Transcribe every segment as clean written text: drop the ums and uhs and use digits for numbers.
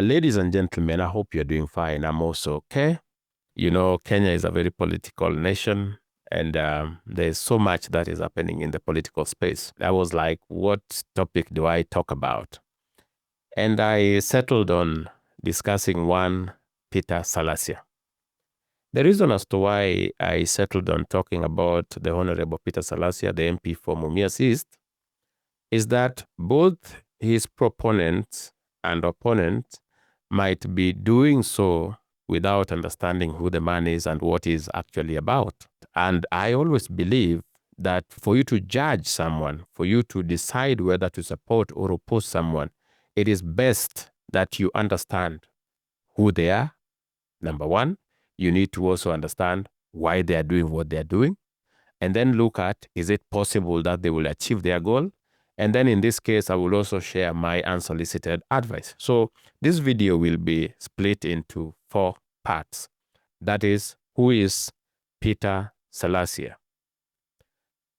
Ladies and gentlemen, I hope you're doing fine. I'm also okay. You know, Kenya is a very political nation, and there's so much that is happening in the political space. I was like, what topic do I talk about? And I settled on discussing one Peter Salasya. The reason as to why I settled on talking about the Honorable Peter Salasya, the MP for Mumias East, is that both his proponents and opponents might be doing so without understanding who the man is and what he's actually about. And I always believe that for you to judge someone, for you to decide whether to support or oppose someone, it is best that you understand who they are. Number one, you need to also understand why they are doing what they are doing. And then look at, is it possible that they will achieve their goal? And then in this case, I will also share my unsolicited advice. So this video will be split into 4 parts. That is, who is Peter Salasya?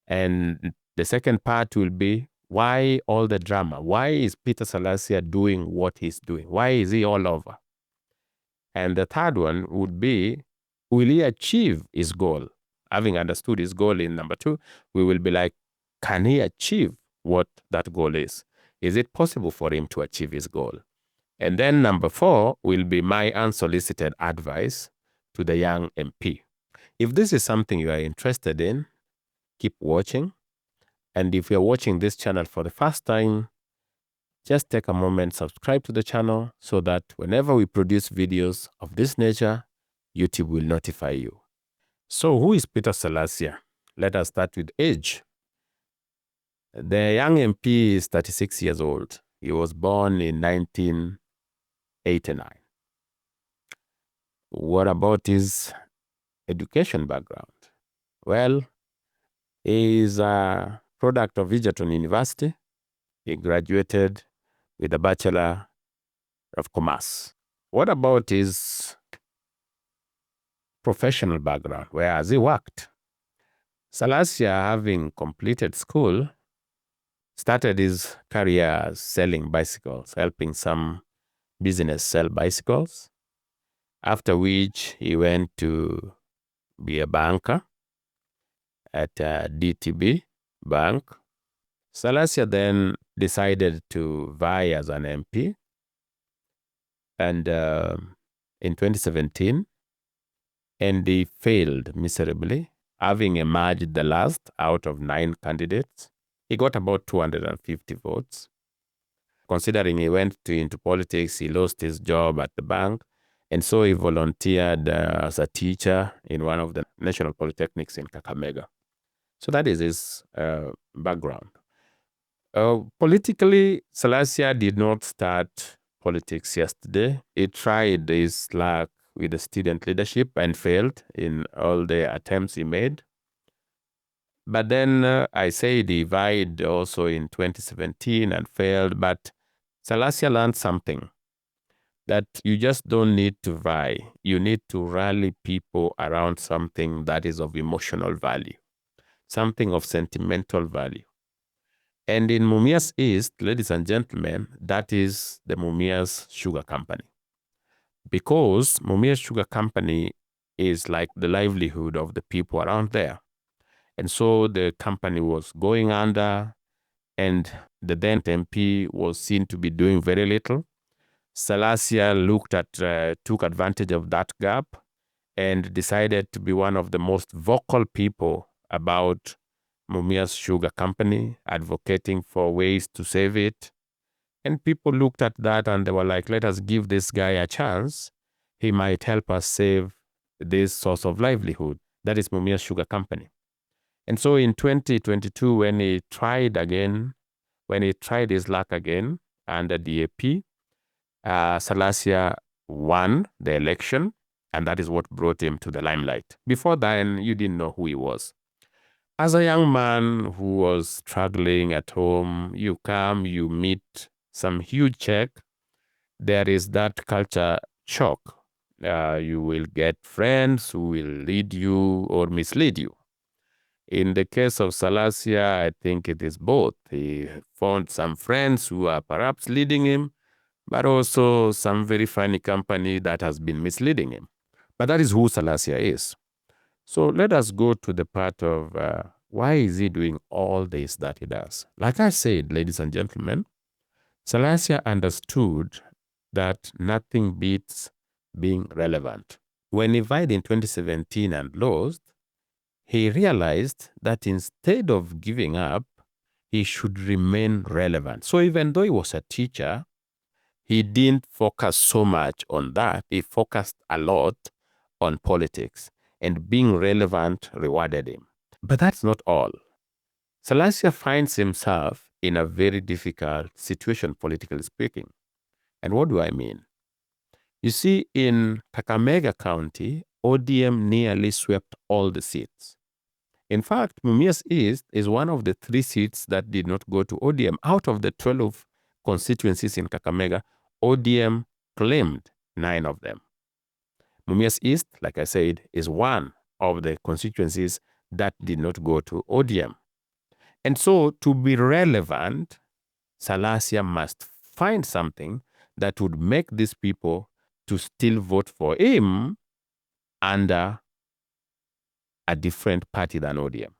And the second part will be, why all the drama? Why is Peter Salasya doing what he's doing? Why is he all over? And the third one would be, will he achieve his goal? Having understood his goal in number 2, we will be like, can he achieve what that goal is? Is it possible for him to achieve his goal? And then number 4 will be my unsolicited advice to the young MP. If this is something you are interested in, keep watching. And if you're watching this channel for the first time, just take a moment, subscribe to the channel so that whenever we produce videos of this nature, YouTube will notify you. So who is Peter Salasya? Let us start with age. The young MP is 36 years old. He was born in 1989. What about his education background? Well, he is a product of Egerton University. He graduated with a Bachelor of Commerce. What about his professional background? Where has he worked? Salasya, having completed school, started his career selling bicycles, helping some business sell bicycles, after which he went to be a banker at DTB Bank. Salasya then decided to vie as an MP, and in 2017, and he failed miserably, having emerged the last out of 9 candidates. He got about 250 votes. Considering he went into politics, he lost his job at the bank, and so he volunteered as a teacher in one of the national polytechnics in Kakamega. So that is his background. Politically, Salasya did not start politics yesterday. He tried his luck with the student leadership and failed in all the attempts he made. But then I said he vied also in 2017 and failed. But Salasya learned something, that you just don't need to vie. You need to rally people around something that is of emotional value, something of sentimental value. And in Mumias East, ladies and gentlemen, that is the Mumias Sugar Company. Because Mumias Sugar Company is like the livelihood of the people around there. And so the company was going under, and the then MP was seen to be doing very little. Salasya took advantage of that gap and decided to be one of the most vocal people about Mumias Sugar Company, advocating for ways to save it. And people looked at that and they were like, let us give this guy a chance. He might help us save this source of livelihood. That is Mumias Sugar Company. And so in 2022, when he tried his luck again under DAP, Salasya won the election, and that is what brought him to the limelight. Before then, you didn't know who he was. As a young man who was struggling at home, you come, you meet some huge check. There is that culture shock. You will get friends who will lead you or mislead you. In the case of Salasya, I think it is both. He found some friends who are perhaps leading him, but also some very funny company that has been misleading him. But that is who Salasya is. So let us go to the part of why is he doing all this that he does. Like I said, ladies and gentlemen, Salasya understood that nothing beats being relevant. When he vied in 2017 and lost, he realized that instead of giving up, he should remain relevant. So even though he was a teacher, he didn't focus so much on that. He focused a lot on politics, and being relevant rewarded him. But that's not all. Salasya finds himself in a very difficult situation, politically speaking. And what do I mean? You see, in Kakamega County, ODM nearly swept all the seats. In fact, Mumias East is one of the 3 seats that did not go to ODM. Out of the 12 constituencies in Kakamega, ODM claimed 9 of them. Mumias East, like I said, is one of the constituencies that did not go to ODM. And so to be relevant, Salasya must find something that would make these people to still vote for him under a different party than ODM.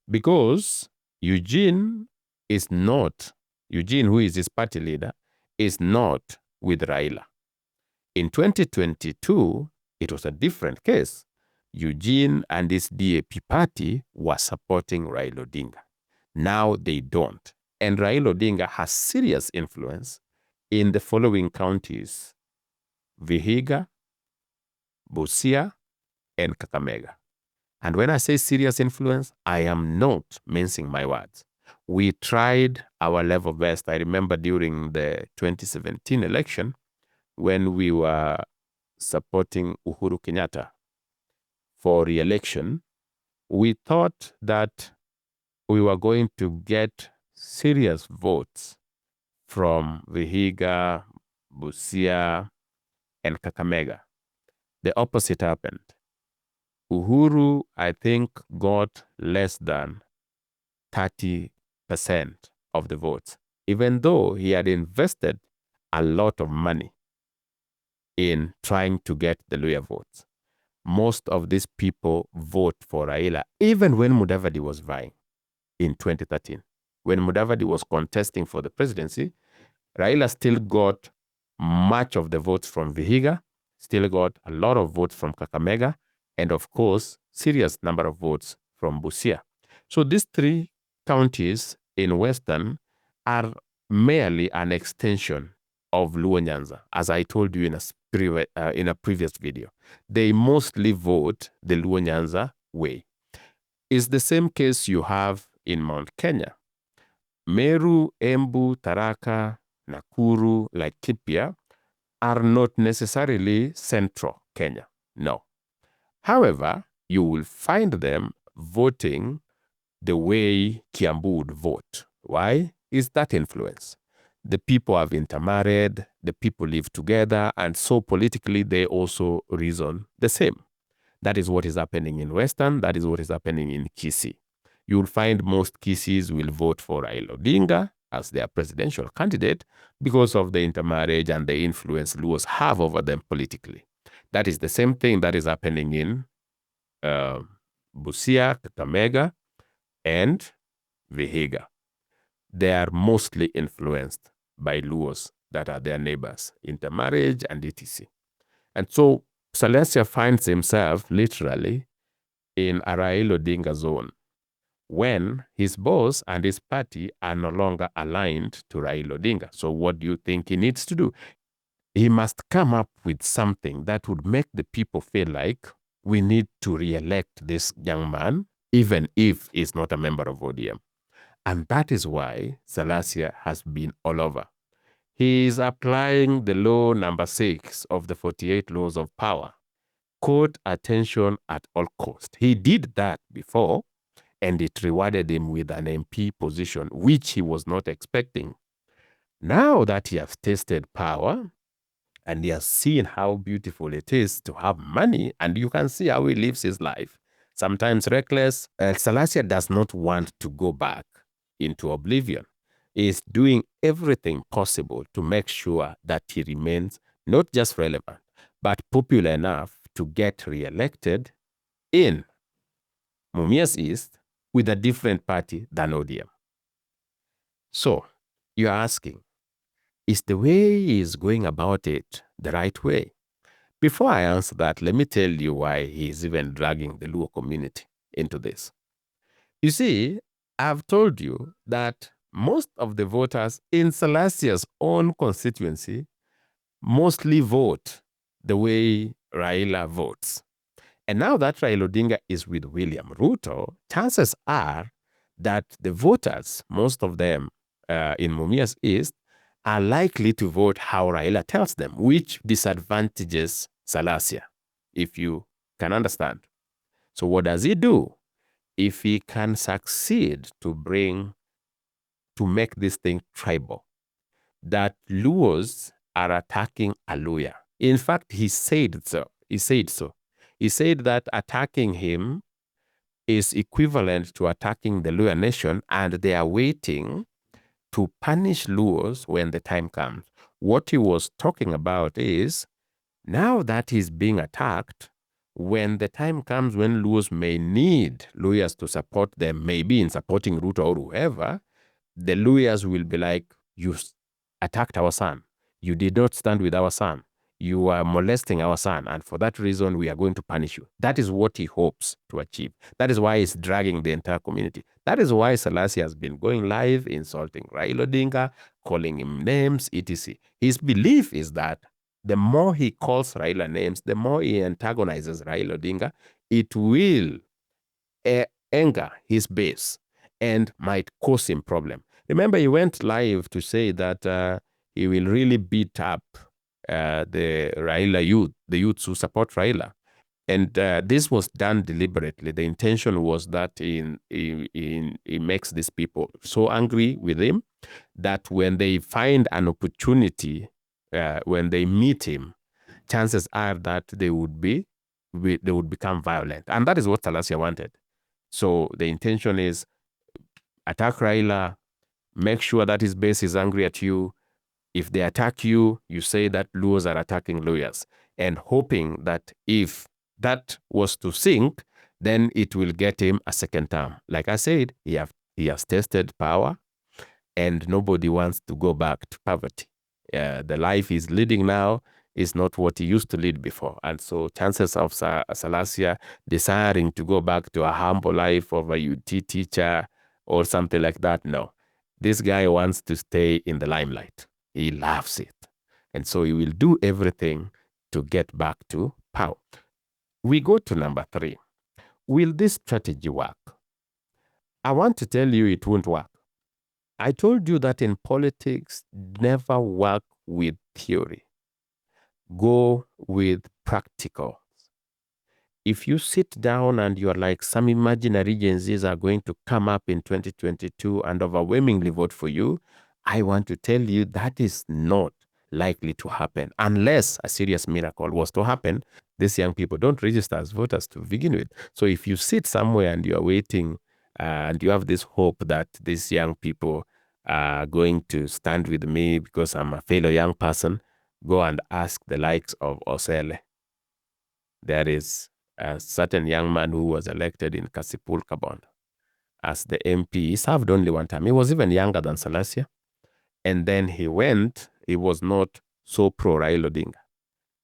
Because Eugene, who is his party leader, is not with Raila. In 2022, it was a different case. Eugene and his DAP party were supporting Raila Odinga. Now they don't. And Raila Odinga has serious influence in the following counties: Vihiga, Busia, and Kakamega. And when I say serious influence, I am not mincing my words. We tried our level best. I remember during the 2017 election when we were supporting Uhuru Kenyatta for re-election, we thought that we were going to get serious votes from Vihiga, Busia, and Kakamega. The opposite happened. Uhuru, I think, got less than 30% of the votes, even though he had invested a lot of money in trying to get the Luhya votes. Most of these people vote for Raila, even when Mudavadi was vying in 2013. When Mudavadi was contesting for the presidency, Raila still got much of the votes from Vihiga, still got a lot of votes from Kakamega, and of course, serious number of votes from Busia. So these 3 counties in Western are merely an extension of Luo Nyanza, as I told you in a previous video. They mostly vote the Luo Nyanza way. It's the same case you have in Mount Kenya. Meru, Embu, Tharaka, Nakuru, Laikipia are not necessarily central Kenya. No. However, you will find them voting the way Kiambu would vote. Why? Is that influence? The people have intermarried, the people live together, and so politically they also reason the same. That is what is happening in Western, that is what is happening in Kisii. You'll find most Kisiis will vote for Raila Odinga as their presidential candidate because of the intermarriage and the influence Luos have over them politically. That is the same thing that is happening in Busia, Kakamega, and Vihiga. They are mostly influenced by Luos that are their neighbors, intermarriage and etc. And so Salasya finds himself literally in a Raila Odinga zone when his boss and his party are no longer aligned to Raila Odinga. So what do you think he needs to do? He must come up with something that would make the people feel like we need to re-elect this young man, even if he's not a member of ODM. And that is why Salasya has been all over. He is applying the law number 6 of the 48 laws of power. Court attention at all cost. He did that before, and it rewarded him with an MP position, which he was not expecting. Now that he has tasted power, and he has seen how beautiful it is to have money, and you can see how he lives his life, sometimes reckless, Salasya does not want to go back into oblivion. is doing everything possible to make sure that he remains not just relevant, but popular enough to get re-elected in Mumias East with a different party than ODM. So you're asking, is the way he's going about it the right way? Before I answer that, let me tell you why he's even dragging the Luo community into this. You see, I've told you that most of the voters in Salasya's own constituency mostly vote the way Raila votes. And now that Raila Odinga is with William Ruto, chances are that the voters, most of them in Mumias East, are likely to vote how Raila tells them, which disadvantages Salasya, if you can understand. So what does he do? If he can succeed to make this thing tribal, that Luos are attacking Aluya. In fact, he said so. He said that attacking him is equivalent to attacking the Luo nation, and they are waiting to punish Luos when the time comes. What he was talking about is, now that he's being attacked, when the time comes when Luos may need lawyers to support them, maybe in supporting Ruto or whoever, the lawyers will be like, you attacked our son. You did not stand with our son. You are molesting our son. And for that reason, we are going to punish you. That is what he hopes to achieve. That is why he's dragging the entire community. That is why Salasya has been going live, insulting Raila Odinga, calling him names, etc. His belief is that the more he calls Raila names, the more he antagonizes Raila Odinga, it will anger his base and might cause him problem. Remember, he went live to say that he will really beat up the Raila youth, the youths who support Raila. And this was done deliberately. The intention was that he makes these people so angry with him that when they find an opportunity, when they meet him, chances are that they would become violent. And that is what Salasya wanted. So the intention is attack Raila, make sure that his base is angry at you. If they attack you, you say that Luos are attacking lawyers, and hoping that if that was to sink, then it will get him a second term. Like I said, he has tested power, and nobody wants to go back to poverty. The life he's leading now is not what he used to lead before. And so chances of Salasya desiring to go back to a humble life of a UT teacher or something like that, no. This guy wants to stay in the limelight. He loves it. And so he will do everything to get back to power. We go to number 3. Will this strategy work? I want to tell you it won't work. I told you that in politics, never work with theory. Go with practical. If you sit down and you're like, some imaginary agencies are going to come up in 2022 and overwhelmingly vote for you, I want to tell you that is not likely to happen unless a serious miracle was to happen. These young people don't register as voters to begin with. So if you sit somewhere and you're waiting and you have this hope that these young people are going to stand with me because I'm a fellow young person, go and ask the likes of Osele. There is a certain young man who was elected in Kasipul Kabon as the MP. He served only one time. He was even younger than Salasya. And then he was not so pro-Raila Odinga.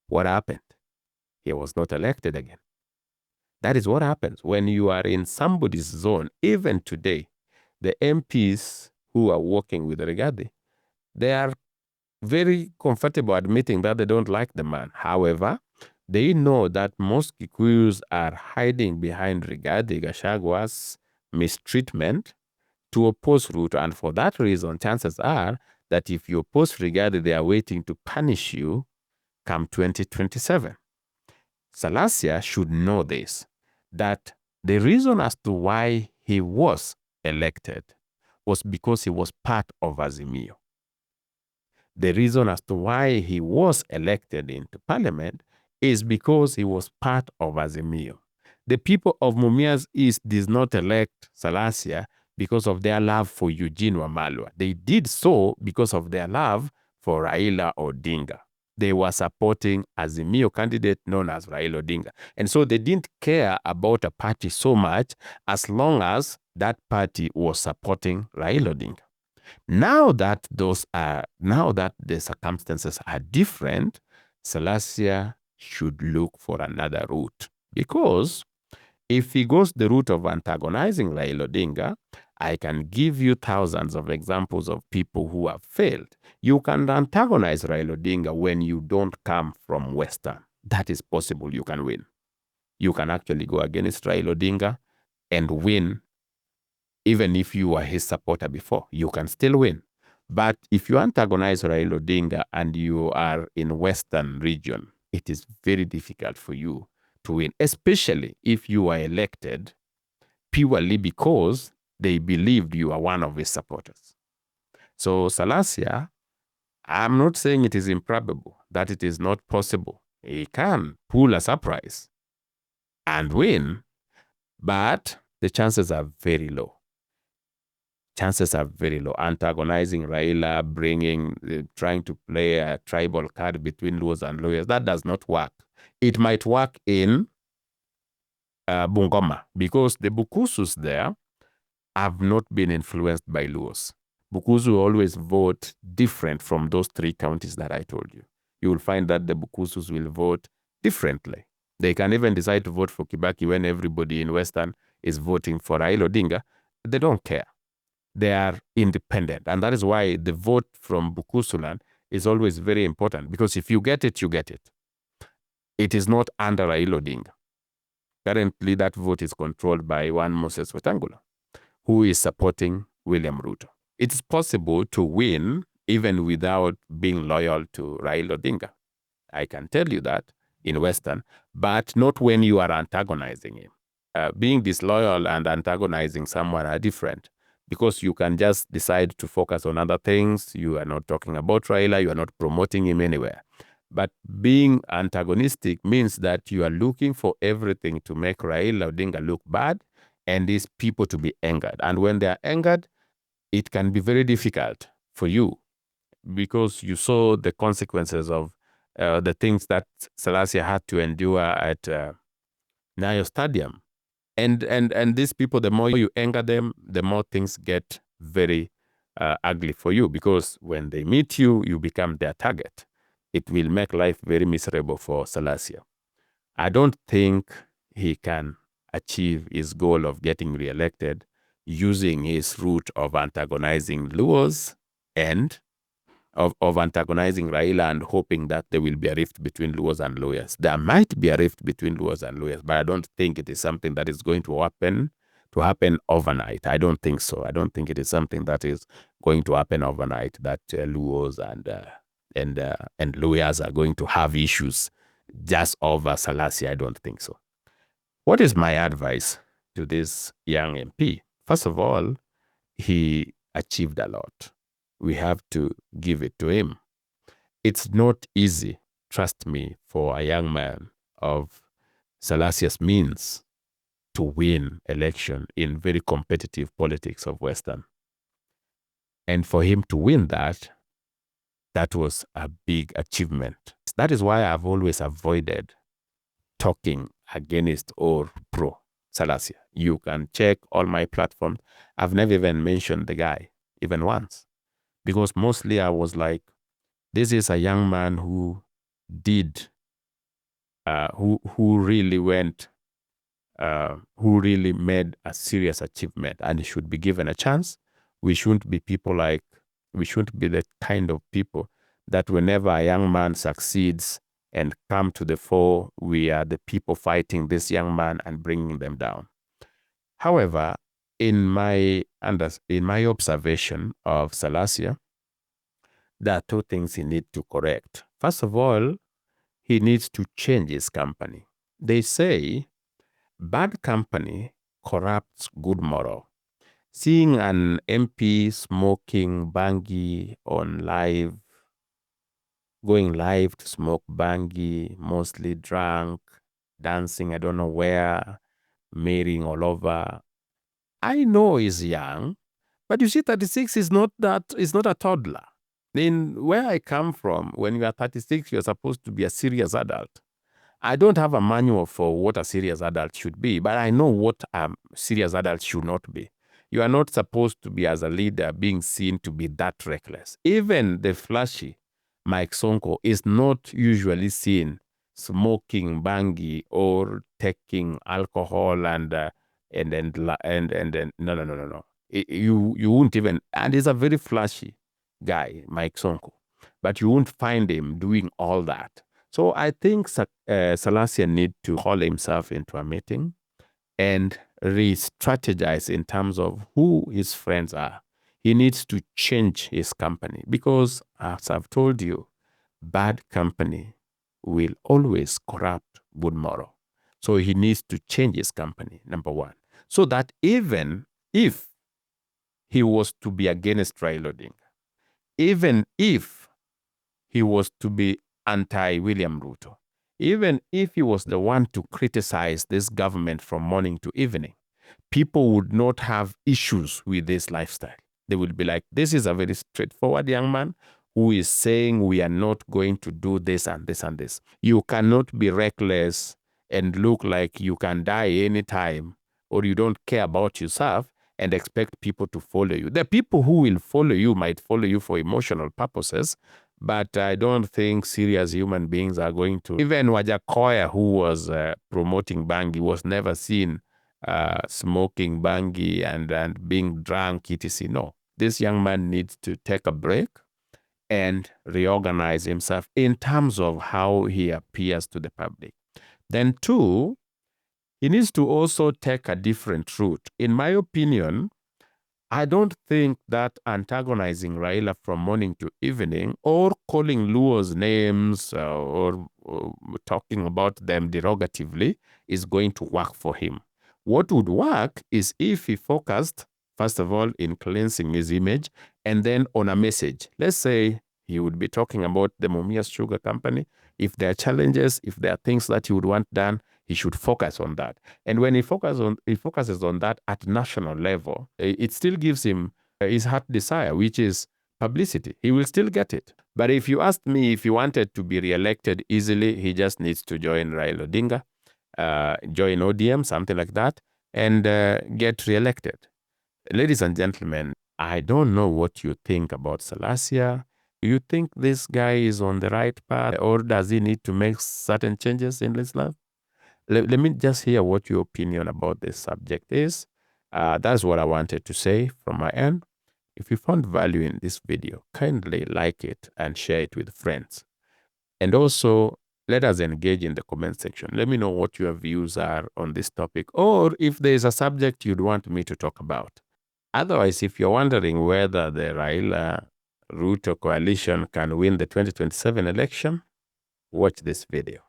What happened? He was not elected again. That is what happens when you are in somebody's zone. Even today, the MPs who are working with Rigathi, they are very comfortable admitting that they don't like the man. However, they know that most Kikuyus are hiding behind Rigathi Gachagwa's mistreatment to oppose Ruto. And for that reason, chances are that if you oppose Rigathi, they are waiting to punish you come 2027. Salasya should know this, that the reason as to why he was elected was because he was part of Azimio. The reason as to why he was elected into parliament is because he was part of Azimio. The people of Mumias East did not elect Salasya because of their love for Eugene Wamalwa. They did so because of their love for Raila Odinga. They were supporting Azimio candidate known as Raila Odinga. And so they didn't care about a party so much as long as that party was supporting Raila Odinga. Now that the circumstances are different, Salasya should look for another route. Because if he goes the route of antagonizing Raila Odinga, I can give you thousands of examples of people who have failed. You can antagonize Raila Odinga when you don't come from Western. That is possible. You can win. You can actually go against Raila Odinga and win. Even if you were his supporter before, you can still win. But if you antagonize Raila Odinga and you are in Western region, it is very difficult for you to win, especially if you are elected purely because they believed you are one of his supporters. So Salasya, I'm not saying it is improbable, that it is not possible. He can pull a surprise and win, but the chances are very low. Chances are very low. Antagonizing Raila, trying to play a tribal card between Luos and Lawyers, that does not work. It might work in Bungoma because the Bukusus there have not been influenced by Luos. Bukusu always vote different from those 3 counties that I told you. You will find that the Bukusus will vote differently. They can even decide to vote for Kibaki when everybody in Western is voting for Raila Odinga. They don't care. They are independent. And that is why the vote from Bukusuland is always very important, because if you get it, you get it. It is not under Raila Odinga. Currently, that vote is controlled by one Moses Wetangula, who is supporting William Ruto. It's possible to win even without being loyal to Raila Odinga. I can tell you that in Western, but not when you are antagonizing him. Being disloyal and antagonizing someone are different, because you can just decide to focus on other things. You are not talking about Raila, you are not promoting him anywhere. But being antagonistic means that you are looking for everything to make Raila Odinga look bad and these people to be angered. And when they are angered, it can be very difficult for you, because you saw the consequences of the things that Salasya had to endure at Nyayo Stadium. And these people, the more you anger them, the more things get very ugly for you, because when they meet you, you become their target. It will make life very miserable for Salasya. I don't think he can achieve his goal of getting reelected using his route of antagonizing Luos and of antagonizing Raila and hoping that there will be a rift between Luos and lawyers. There might be a rift between Luos and lawyers, but I don't think it is something that is going to happen overnight. I don't think so. I don't think it is something that is going to happen overnight, that Luos and lawyers are going to have issues just over Salasya. I don't think so. What is my advice to this young MP? First of all, he achieved a lot. We have to give it to him. It's not easy, trust me, for a young man of Salasya's means to win election in very competitive politics of Western. And for him to win that was a big achievement. That is why I've always avoided talking against or pro Salasya. You can check all my platforms. I've never even mentioned the guy, even once. Because mostly I was like, this is a young man who did, who really went, who really made a serious achievement, and he should be given a chance. We shouldn't be the kind of people that whenever a young man succeeds and come to the fore, we are the people fighting this young man and bringing them down. However, in my observation of Salasya, there are 2 things he needs to correct. First of all, he needs to change his company. They say bad company corrupts good moral. Seeing an MP smoking bangi on live, going live to smoke bangi, mostly drunk, dancing, I don't know where, marrying all over, I know he's young, but you see, 36 is not a toddler. In where I come from, when you are 36, you're supposed to be a serious adult. I don't have a manual for what a serious adult should be, but I know what a serious adult should not be. You are not supposed to be, as a leader, being seen to be that reckless. Even the flashy Mike Sonko is not usually seen smoking bangi or taking alcohol and then no. You won't even, and he's a very flashy guy, Mike Sonko, but you won't find him doing all that. So I think Salasya need to call himself into a meeting and re-strategize in terms of who his friends are. He needs to change his company because, as I've told you, bad company will always corrupt good moral. So he needs to change his company, number one, so that even if he was to be against Raila Odinga, even if he was to be anti-William Ruto, even if he was the one to criticize this government from morning to evening, people would not have issues with this lifestyle. They would be like, this is a very straightforward young man who is saying we are not going to do this and this and this. You cannot be reckless and look like you can die anytime, or you don't care about yourself and expect people to follow you. The people who will follow you might follow you for emotional purposes, but I don't think serious human beings are going to. Even Wajakoya, who was promoting Bangi, was never seen smoking bangi and being drunk, etc. No, this young man needs to take a break and reorganize himself in terms of how he appears to the public. Then two, he needs to also take a different route. In my opinion, I don't think that antagonizing Raila from morning to evening or calling Luo's names or talking about them derogatively is going to work for him. What would work is if he focused, first of all, in cleansing his image and then on a message. Let's say he would be talking about the Mumias Sugar Company. If there are challenges, if there are things that he would want done, he should focus on that. And when he focuses on that at national level, it still gives him his heart desire, which is publicity. He will still get it. But if you asked me if he wanted to be reelected easily, he just needs to join Raila Odinga, join ODM, something like that, and get reelected. Ladies and gentlemen, I don't know what you think about Salasya. Do you think this guy is on the right path, or does he need to make certain changes in his life? Let me just hear what your opinion about this subject is. That's what I wanted to say from my end. If you found value in this video, kindly like it and share it with friends. And also, let us engage in the comment section. Let me know what your views are on this topic, or if there is a subject you'd want me to talk about. Otherwise, if you're wondering whether the Raila Ruto coalition can win the 2027 election, watch this video.